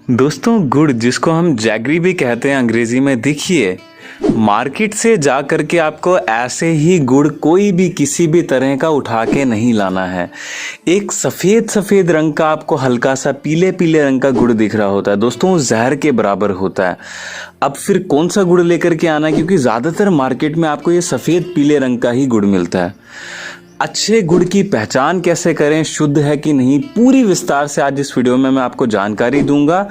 दोस्तों गुड़ जिसको हम जैगरी भी कहते हैं अंग्रेजी में, देखिए मार्केट से जा करके आपको ऐसे ही गुड़ कोई भी किसी भी तरह का उठा के नहीं लाना है। एक सफ़ेद सफ़ेद रंग का आपको हल्का सा पीले पीले रंग का गुड़ दिख रहा होता है दोस्तों, वो जहर के बराबर होता है। अब फिर कौन सा गुड़ लेकर के आना है, क्योंकि ज़्यादातर मार्केट में आपको ये सफ़ेद पीले रंग का ही गुड़ मिलता है। अच्छे गुड़ की पहचान कैसे करें, शुद्ध है कि नहीं, पूरी विस्तार से आज इस वीडियो में मैं आपको जानकारी दूंगा।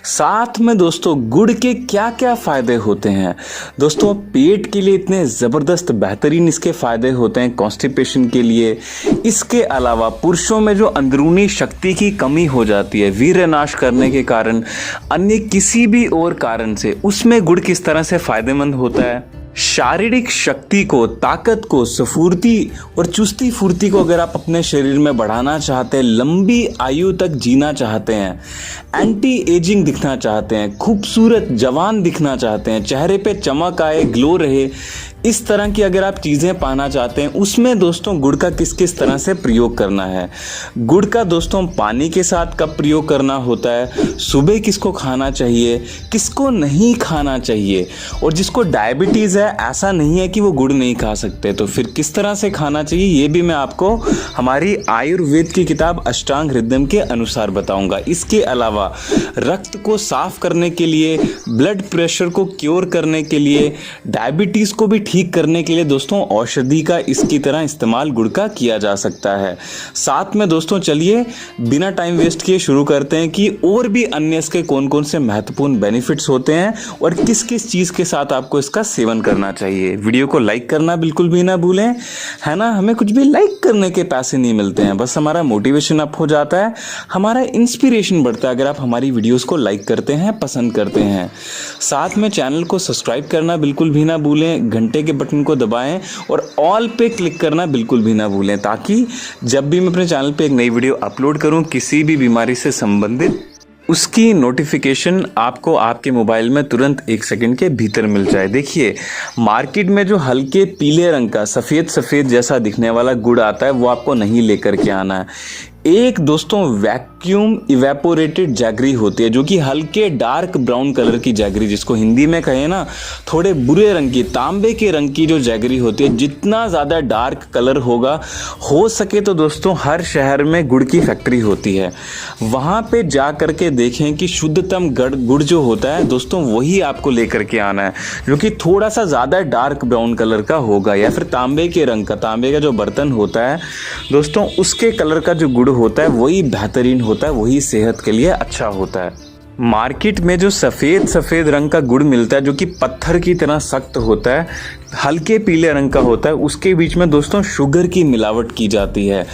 साथ में दोस्तों गुड़ के क्या क्या फ़ायदे होते हैं। दोस्तों पेट के लिए इतने ज़बरदस्त बेहतरीन इसके फ़ायदे होते हैं, कॉन्स्टिपेशन के लिए। इसके अलावा पुरुषों में जो अंदरूनी शक्ति की कमी हो जाती है वीर्यनाश करने के कारण, अन्य किसी भी और कारण से, उसमें गुड़ किस तरह से फ़ायदेमंद होता है। शारीरिक शक्ति को, ताकत को, स्फूर्ति और चुस्ती फुर्ती को अगर आप अपने शरीर में बढ़ाना चाहते हैं, लंबी आयु तक जीना चाहते हैं, एंटी एजिंग दिखना चाहते हैं, खूबसूरत जवान दिखना चाहते हैं, चेहरे पे चमक आए, ग्लो रहे, इस तरह की अगर आप चीज़ें पाना चाहते हैं, उसमें दोस्तों गुड़ का किस किस तरह से प्रयोग करना है। गुड़ का दोस्तों पानी के साथ कब प्रयोग करना होता है, सुबह किसको खाना चाहिए, किसको नहीं खाना चाहिए, और जिसको डायबिटीज़ है ऐसा नहीं है कि वो गुड़ नहीं खा सकते, तो फिर किस तरह से खाना चाहिए, ये भी मैं आपको हमारी आयुर्वेद की किताब अष्टांग हृदय के अनुसार बताऊंगा। इसके अलावा रक्त को साफ करने के लिए, ब्लड प्रेशर को क्योर करने के लिए, डायबिटीज़ को भी ठीक करने के लिए दोस्तों औषधि का इसकी तरह इस्तेमाल गुड़ का किया जा सकता है। साथ में दोस्तों चलिए बिना टाइम वेस्ट किए शुरू करते हैं कि और भी अन्य इसके कौन कौन से महत्वपूर्ण बेनिफिट्स होते हैं और किस किस चीज़ के साथ आपको इसका सेवन करना चाहिए। वीडियो को लाइक करना बिल्कुल भी ना भूलें, है ना। हमें कुछ भी लाइक करने के पैसे नहीं मिलते हैं, बस हमारा मोटिवेशन अप हो जाता है, हमारा इंस्पिरेशन बढ़ता है अगर आप हमारी वीडियोज़ को लाइक करते हैं, पसंद करते हैं। साथ में चैनल को सब्सक्राइब करना बिल्कुल भी ना भूलें, घंटे के बटन को दबाएं और ऑल पे क्लिक करना बिल्कुल भी ना भूलें, ताकि जब भी मैं अपने चैनल पे एक नई वीडियो अपलोड करूं किसी भी बीमारी से संबंधित, उसकी नोटिफिकेशन आपको आपके मोबाइल में तुरंत 1 सेकंड के भीतर मिल जाए। देखिए मार्केट में जो हल्के पीले रंग का सफ़ेद सफ़ेद जैसा दिखने वाला गुड़ आता है वो आपको नहीं लेकर के आना है। एक दोस्तों वैक्यूम इवेपोरेटेड जैगरी होती है, जो कि हल्के डार्क ब्राउन कलर की जैगरी, जिसको हिंदी में कहें ना थोड़े बुरे रंग की, तांबे के रंग की जो जैगरी होती है, जितना ज़्यादा डार्क कलर होगा, हो सके तो दोस्तों हर शहर में गुड़ की फैक्ट्री होती है, वहाँ पे जा करके देखें कि शुद्धतम गुड़ जो होता है दोस्तों वही आपको लेकर के आना है, जो कि थोड़ा सा ज़्यादा डार्क ब्राउन कलर का होगा, या फिर तांबे के रंग का, तांबे का जो बर्तन होता है दोस्तों उसके कलर का जो गुड़ होता है वही बेहतरीन होता है, वही सेहत के लिए अच्छा होता है। मार्केट में जो सफ़ेद सफ़ेद रंग का गुड़ मिलता है, जो कि पत्थर की तरह सख्त होता है, हल्के पीले रंग का होता है, उसके बीच में दोस्तों शुगर की मिलावट की जाती है।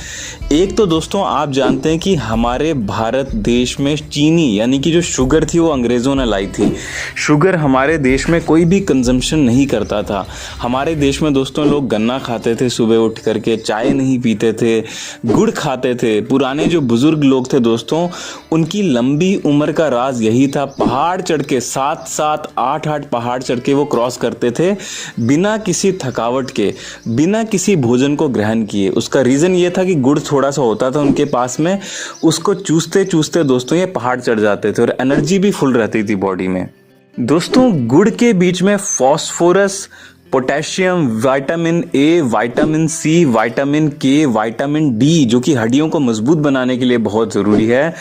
एक तो दोस्तों आप जानते हैं कि हमारे भारत देश में चीनी यानी कि जो शुगर थी वो अंग्रेज़ों ने लाई थी। शुगर हमारे देश में कोई भी कंजम्पशन नहीं करता था। हमारे देश में दोस्तों लोग गन्ना खाते थे, सुबह उठ करके चाय नहीं पीते थे, गुड़ खाते थे। पुराने जो बुज़ुर्ग लोग थे दोस्तों, उनकी लंबी उम्र का राज यही था, पहाड़ चढ़ के 7-7, 8-8 पहाड़ चढ़ के वो क्रॉस करते थे बिना किसी थकावट के, बिना किसी भोजन को ग्रहण किए। उसका रीज़न ये था कि गुड़ थोड़ा सा होता था उनके पास में, उसको चूसते चूसते दोस्तों ये पहाड़ चढ़ जाते थे और एनर्जी भी फुल रहती थी बॉडी में। दोस्तों गुड़ के बीच में phosphorus, potassium, vitamin A, vitamin C, vitamin K, vitamin D जो कि हड्डियों को मजबूत बनाने के लिए बहुत ज़रूरी है,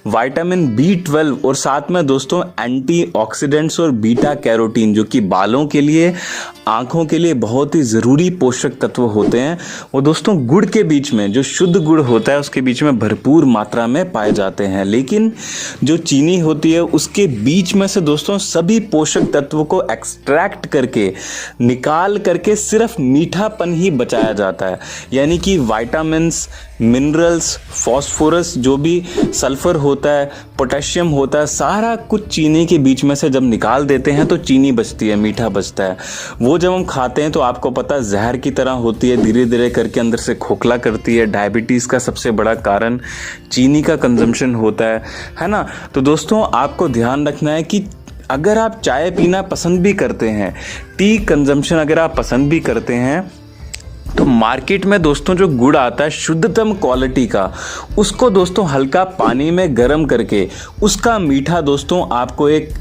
विटामिन B12 और साथ में दोस्तों एंटीऑक्सीडेंट्स और बीटा कैरोटीन जो कि बालों के लिए, आँखों के लिए बहुत ही ज़रूरी पोषक तत्व होते हैं, वो दोस्तों गुड़ के बीच में, जो शुद्ध गुड़ होता है उसके बीच में भरपूर मात्रा में पाए जाते हैं। लेकिन जो चीनी होती है उसके बीच में से दोस्तों सभी पोषक तत्वों को एक्सट्रैक्ट करके निकाल करके सिर्फ मीठापन ही बचाया जाता है, यानी कि विटामिन्स, मिनरल्स, फास्फोरस, जो भी सल्फर होता है, पोटेशियम होता है, सारा कुछ चीनी के बीच में से जब निकाल देते हैं तो चीनी बचती है, मीठा बचता है। वो जब हम खाते हैं तो आपको पता है जहर की तरह होती है, धीरे धीरे करके अंदर से खोखला करती है। डायबिटीज़ का सबसे बड़ा कारण चीनी का कंजम्पशन होता है ना। तो दोस्तों आपको ध्यान रखना है कि अगर आप चाय पीना पसंद भी करते हैं, टी कंजम्पशन अगर आप पसंद भी करते हैं, तो मार्केट में दोस्तों जो गुड़ आता है शुद्धतम क्वालिटी का, उसको दोस्तों हल्का पानी में गर्म करके उसका मीठा दोस्तों आपको एक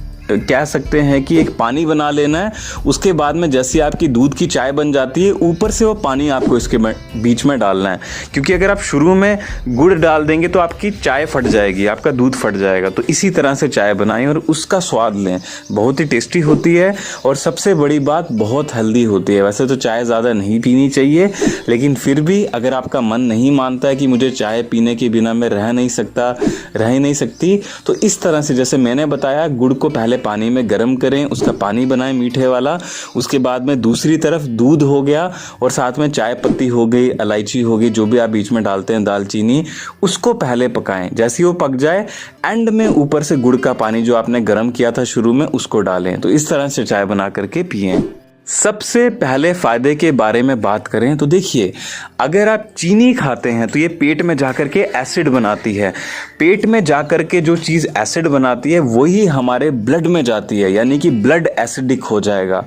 कह सकते हैं कि एक पानी बना लेना है। उसके बाद में जैसी आपकी दूध की चाय बन जाती है, ऊपर से वो पानी आपको इसके बीच में डालना है, क्योंकि अगर आप शुरू में गुड़ डाल देंगे तो आपकी चाय फट जाएगी, आपका दूध फट जाएगा। तो इसी तरह से चाय बनाएं और उसका स्वाद लें, बहुत ही टेस्टी होती है। और सबसे बड़ी बात, बहुत हेल्दी होती है। वैसे तो चाय ज़्यादा नहीं पीनी चाहिए, लेकिन फिर भी अगर आपका मन नहीं मानता है कि मुझे चाय पीने के बिना मैं रह ही नहीं सकती, तो इस तरह से जैसे मैंने बताया, गुड़ को पहले पानी में गर्म करें, उसका पानी बनाएं मीठे वाला। उसके बाद में दूसरी तरफ दूध हो गया और साथ में चाय पत्ती हो गई, इलायची हो गई, जो भी आप बीच में डालते हैं, दालचीनी, उसको पहले पकाएं। जैसे ही वो पक जाए, एंड में ऊपर से गुड़ का पानी जो आपने गर्म किया था शुरू में, उसको डालें। तो इस तरह से चाय बना करके पिएं। सबसे पहले फ़ायदे के बारे में बात करें तो देखिए, अगर आप चीनी खाते हैं तो ये पेट में जाकर के एसिड बनाती है। पेट में जाकर के जो चीज़ एसिड बनाती है वही हमारे ब्लड में जाती है, यानी कि ब्लड एसिडिक हो जाएगा।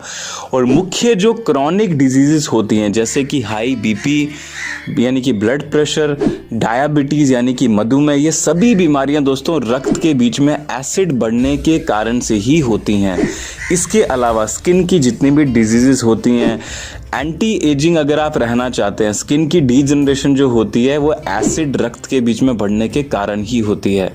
और मुख्य जो क्रॉनिक डिजीज़ेस होती हैं, जैसे कि हाई बीपी यानी कि ब्लड प्रेशर, डायबिटीज़ यानी कि मधुमेह, ये सभी बीमारियां दोस्तों रक्त के बीच में एसिड बढ़ने के कारण से ही होती हैं। इसके अलावा स्किन की जितनी भी डिजीज़ेस होती हैं, एंटी एजिंग अगर आप रहना चाहते हैं, स्किन की डीजनरेशन जो होती है वो एसिड रक्त के बीच में बढ़ने के कारण ही होती है।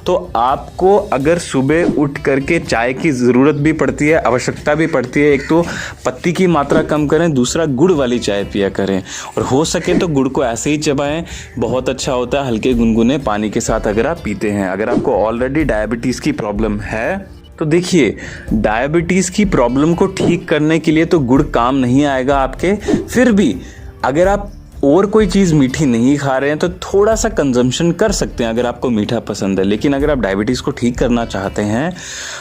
तो आपको अगर सुबह उठ करके चाय की ज़रूरत भी पड़ती है, आवश्यकता भी पड़ती है, एक तो पत्ती की मात्रा कम करें, दूसरा गुड़ वाली चाय पिया करें। और हो सके तो गुड़ को ऐसे ही चबाएं, बहुत अच्छा होता है, हल्के गुनगुने पानी के साथ अगर आप पीते हैं। अगर आपको ऑलरेडी डायबिटीज़ की प्रॉब्लम है तो देखिए, डायबिटीज़ की प्रॉब्लम को ठीक करने के लिए तो गुड़ काम नहीं आएगा आपके। फिर भी अगर आप और कोई चीज़ मीठी नहीं खा रहे हैं तो थोड़ा सा कंजम्पशन कर सकते हैं अगर आपको मीठा पसंद है। लेकिन अगर आप डायबिटीज़ को ठीक करना चाहते हैं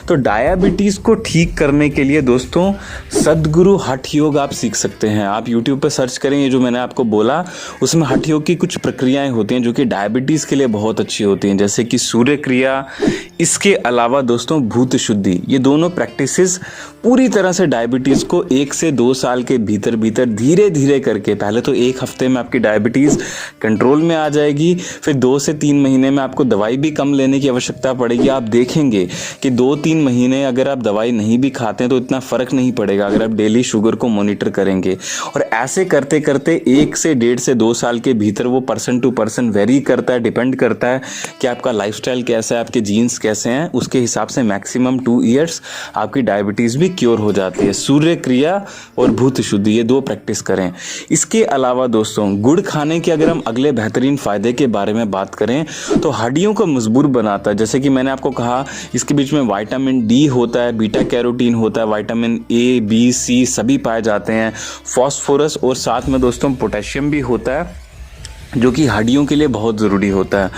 तो डायबिटीज़ को ठीक करने के लिए दोस्तों सद्गुरु हठ योग आप सीख सकते हैं। आप यूट्यूब पर सर्च करें, ये जो मैंने आपको बोला, उसमें हठ योग की कुछ प्रक्रियाएं होती हैं जो कि डायबिटीज़ के लिए बहुत अच्छी होती हैं, जैसे कि सूर्य क्रिया। इसके अलावा दोस्तों भूत शुद्धि, ये दोनों प्रैक्टिसेस पूरी तरह से डायबिटीज़ को 1 से 2 साल के भीतर धीरे धीरे करके, पहले तो 1 हफ्ते में आपकी डायबिटीज़ कंट्रोल में आ जाएगी, फिर 2 से 3 महीने में आपको दवाई भी कम लेने की आवश्यकता पड़ेगी। आप देखेंगे कि 2-3 महीने अगर आप दवाई नहीं भी खाते हैं तो इतना फ़र्क नहीं पड़ेगा अगर आप डेली शुगर को मॉनिटर करेंगे। और ऐसे करते करते 1 से 1.5 से 2 साल के भीतर, वो पर्सन टू पर्सन वेरी करता है, डिपेंड करता है कि आपका लाइफस्टाइल कैसा है, आपके जीन्स कैसे हैं, उसके हिसाब से मैक्सिमम 2 ईयर्स आपकी डायबिटीज़ भी क्योर हो जाती है। सूर्य क्रिया और भूत शुद्धि, ये 2 प्रैक्टिस करें। इसके अलावा दोस्तों गुड़ खाने के अगर हम अगले बेहतरीन फ़ायदे के बारे में बात करें तो हड्डियों को मजबूत बनाता है। जैसे कि मैंने आपको कहा, इसके बीच में विटामिन डी होता है, बीटा कैरोटीन होता है, विटामिन ए, बी, सी सभी पाए जाते हैं, फॉस्फोरस, और साथ में दोस्तों पोटेशियम भी होता है जो कि हड्डियों के लिए बहुत ज़रूरी होता है।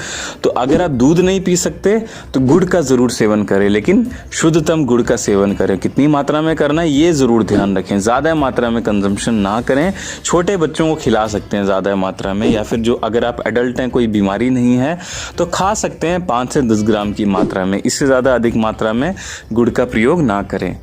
तो अगर आप दूध नहीं पी सकते तो गुड़ का ज़रूर सेवन करें, लेकिन शुद्धतम गुड़ का सेवन करें। कितनी मात्रा में करना है ये ज़रूर ध्यान रखें, ज़्यादा मात्रा में कंजम्पशन ना करें। छोटे बच्चों को खिला सकते हैं ज़्यादा मात्रा में, या फिर जो अगर आप एडल्ट हैं, कोई बीमारी नहीं है तो खा सकते हैं 5 से 10 ग्राम की मात्रा में। इससे ज़्यादा अधिक मात्रा में गुड़ का प्रयोग ना करें।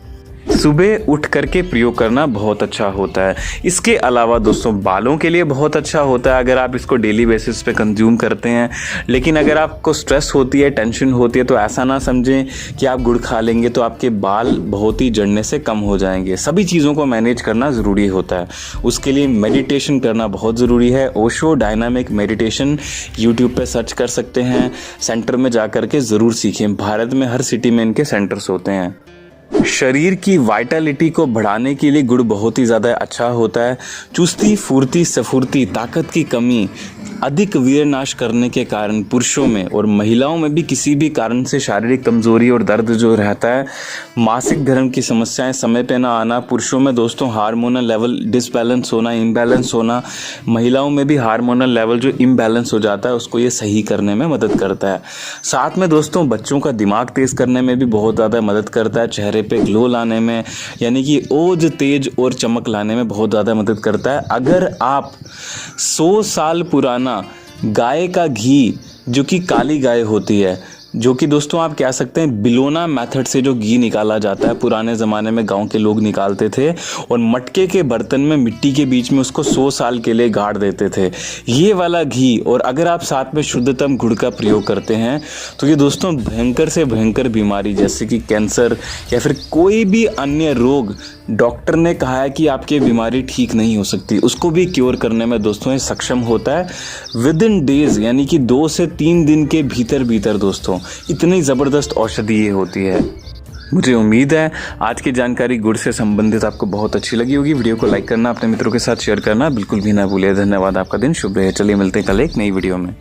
सुबह उठ करके प्रयोग करना बहुत अच्छा होता है। इसके अलावा दोस्तों बालों के लिए बहुत अच्छा होता है अगर आप इसको डेली बेसिस पे कंज्यूम करते हैं। लेकिन अगर आपको स्ट्रेस होती है, टेंशन होती है, तो ऐसा ना समझें कि आप गुड़ खा लेंगे तो आपके बाल बहुत ही झड़ने से कम हो जाएंगे। सभी चीज़ों को मैनेज करना ज़रूरी होता है। उसके लिए मेडिटेशन करना बहुत ज़रूरी है। ओशो डायनामिक मेडिटेशन यूट्यूब पे सर्च कर सकते हैं, सेंटर में जा कर के ज़रूर सीखें। भारत में हर सिटी में इनके सेंटर्स होते हैं। शरीर की वाइटलिटी को बढ़ाने के लिए गुड़ बहुत ही ज़्यादा अच्छा होता है। चुस्ती, फुर्ती, स्फूर्ति, ताकत की कमी, अधिक वीरनाश करने के कारण पुरुषों में और महिलाओं में भी किसी भी कारण से शारीरिक कमजोरी और दर्द जो रहता है, मासिक धर्म की समस्याएं समय पे ना आना, पुरुषों में दोस्तों हार्मोनल लेवल डिसबैलेंस होना, इम्बैलेंस होना, महिलाओं में भी हार्मोनल लेवल जो इम्बैलेंस हो जाता है उसको ये सही करने में मदद करता है। साथ में दोस्तों बच्चों का दिमाग तेज़ करने में भी बहुत ज़्यादा मदद करता है। चेहरे पे ग्लो लाने में, यानी कि ओज, तेज और चमक लाने में बहुत ज़्यादा मदद करता है। अगर आप 100 साल पुराना गाय का घी, जो कि काली गाय होती है, जो कि दोस्तों आप कह सकते हैं बिलोना मेथड से जो घी निकाला जाता है, पुराने ज़माने में गांव के लोग निकालते थे और मटके के बर्तन में मिट्टी के बीच में उसको 100 साल के लिए गाड़ देते थे, ये वाला घी। और अगर आप साथ में शुद्धतम गुड़ का प्रयोग करते हैं तो ये दोस्तों भयंकर से भयंकर बीमारी जैसे कि कैंसर या फिर कोई भी अन्य रोग डॉक्टर ने कहा है कि आपकी बीमारी ठीक नहीं हो सकती, उसको भी क्योर करने में दोस्तों ये सक्षम होता है विद इन डेज, यानी कि 2 से 3 दिन के भीतर भीतर। दोस्तों इतनी ज़बरदस्त औषधि ये होती है। मुझे उम्मीद है आज की जानकारी गुड़ से संबंधित आपको बहुत अच्छी लगी होगी। वीडियो को लाइक करना, अपने मित्रों के साथ शेयर करना बिल्कुल भी ना भूलिए। धन्यवाद, आपका दिन शुभ रहे। चलिए मिलते हैं कल एक नई वीडियो में।